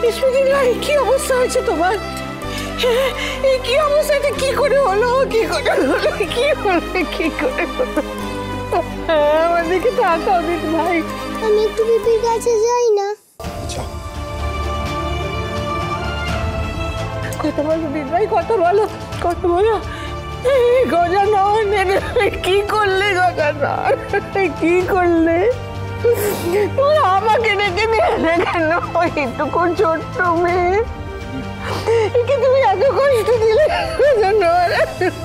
রেশমি দিদিভাই কি অবস্থা হয়েছে তোমার? এই কি অবস্থা? এটা কি করে হলো? কি করে হলো? কি করে হলো? আমার দিকে তাকাও দিদিভাই। আমি একটু বিপির কাছে যাই না? কথা বলো দিদিভাই, কথা বলো, কথা বলো। গজানন, কি করলে গজানন? কি করলে? তুমি আমাকে ডেকে নিয়ে এলে কেন? এইটুকু ছোট্ট মেয়ে, একে তুমি এত কষ্ট দিলে গজানন।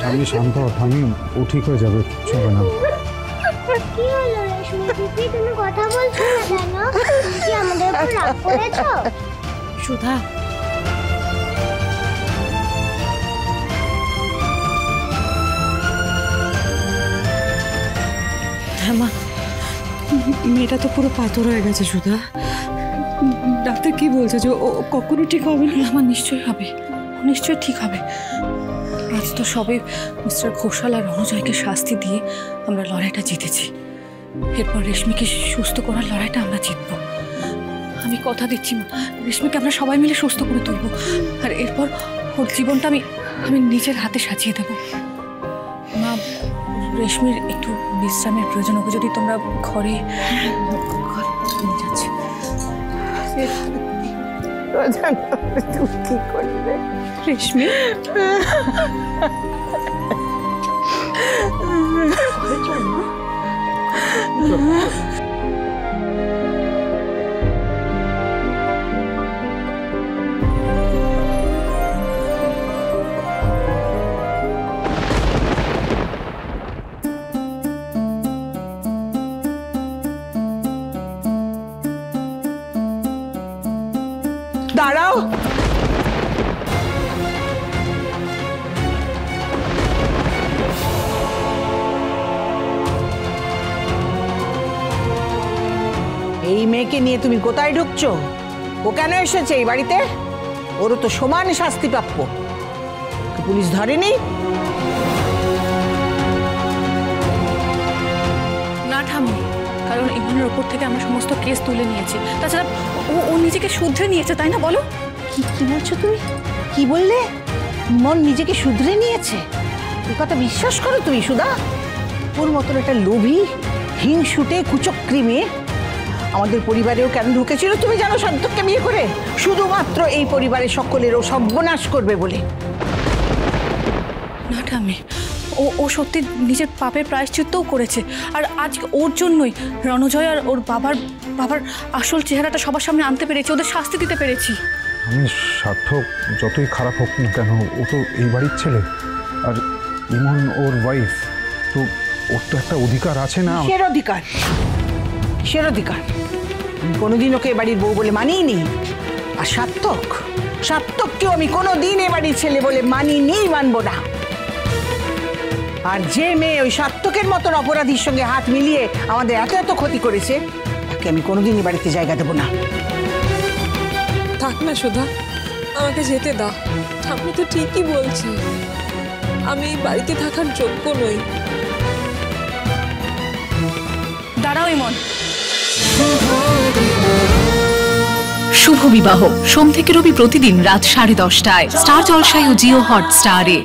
আমি শান্ত, আমি ও ঠিক হয়ে যাবে, চলো না। কি হলো রেশমি দিদি, তুমি কথা বলছো না কেন? তুমি কি আমাদের উপর রাগ করেছো? সুধা, হ্যাঁ মা, মেয়েটা তো পুরো পাথর হয়ে গেছে সুধা। ডাক্তার কি বলছে যে ও কখনো ঠিক হবে না? আমার নিশ্চয়ই হবে, নিশ্চয়ই ঠিক হবে। আজ তো সবে মিস্টার ঘোষাল আর রণজয়কে শাস্তি দিয়ে আমরা লড়াইটা জিতেছি। এরপর রেশমিকে সুস্থ করার লড়াইটা আমরা জিতব। আমি কথা দিচ্ছি মা, রেশমিকে আমরা সবাই মিলে সুস্থ করে তুলব। আর এরপর ওর জীবনটা আমি নিজের হাতে সাজিয়ে দেব। মা, রেশমির একটু বিশ্রামের প্রয়োজন, ওকে যদি তোমরা ঘরে নিয়ে যাচ্ছে। তুমি কি করলে রেশমি? দাঁড়াও। এই মেয়েকে নিয়ে তুমি কোথায় ঢুকছো? ও কেন এসেছে এই বাড়িতে? ওরও তো সমান শাস্তি প্রাপ্য। পুলিশ ধরেনি? না ঠাম্মি, কারণ ইমনের ওপর থেকে আমরা সমস্ত কেস তুলে নিয়েছি। তাছাড়া ও নিজেকে শুধরে নিয়েছে, তাই না বলো? কি বলছো তুমি? কি বললে? মন নিজেকে শুধরে নিয়েছে? এই কথা বিশ্বাস করো তুমি সুধা? ওর মতন একটা লোভী, হিংসুটে, কুচক্রী মেয়ে আমাদের পরিবারেও কেন ঢুকেছিল তুমি জানো? সান্তককে বিয়ে করে শুধুমাত্র এই পরিবারের সকলেরও সর্বনাশ করবে বলে। না ঠাম্মি, ও সত্যি নিজের পাপের প্রায়শ্চিত্তও করেছে। আর আজ ওর জন্যই রণজয় আর ওর বাবার আসল চেহারাটা সবার সামনে আনতে পেরেছি, ওদের শাস্তি দিতে পেরেছি। আমি সার্থক যতই খারাপ হোক না কেন, ও তো এই বাড়ির ছেলে। আর ইমন ওর ওয়াইফ, তো ওর তো একটা অধিকার আছে না? কিসের অধিকার? কিসের অধিকার? আমি কোনোদিন ওকে এ বাড়ির বউ বলে মানিনি। আর সার্থককেও আমি কোনোদিন এ বাড়ির ছেলে বলে মানিনি, মানবো না। আর যে মেয়ে ওই সার্থকের মতন অপরাধীর সঙ্গে হাত মিলিয়ে আমাদের এত এত ক্ষতি করেছে, তাকে আমি কোনোদিন এ বাড়িতে জায়গা দেবো না। থাক না সুধা, আমাকে যেতে দাও। আপনি তো ঠিকই বলছেন, আমি বাড়িতে থাকার যোগ্য নই। দাঁড়াও ইমন। শুভ বিবাহ সোম থেকে রবি প্রতিদিন রাত 10:30টায় স্টার জলসায় ও জিও হটস্টারে।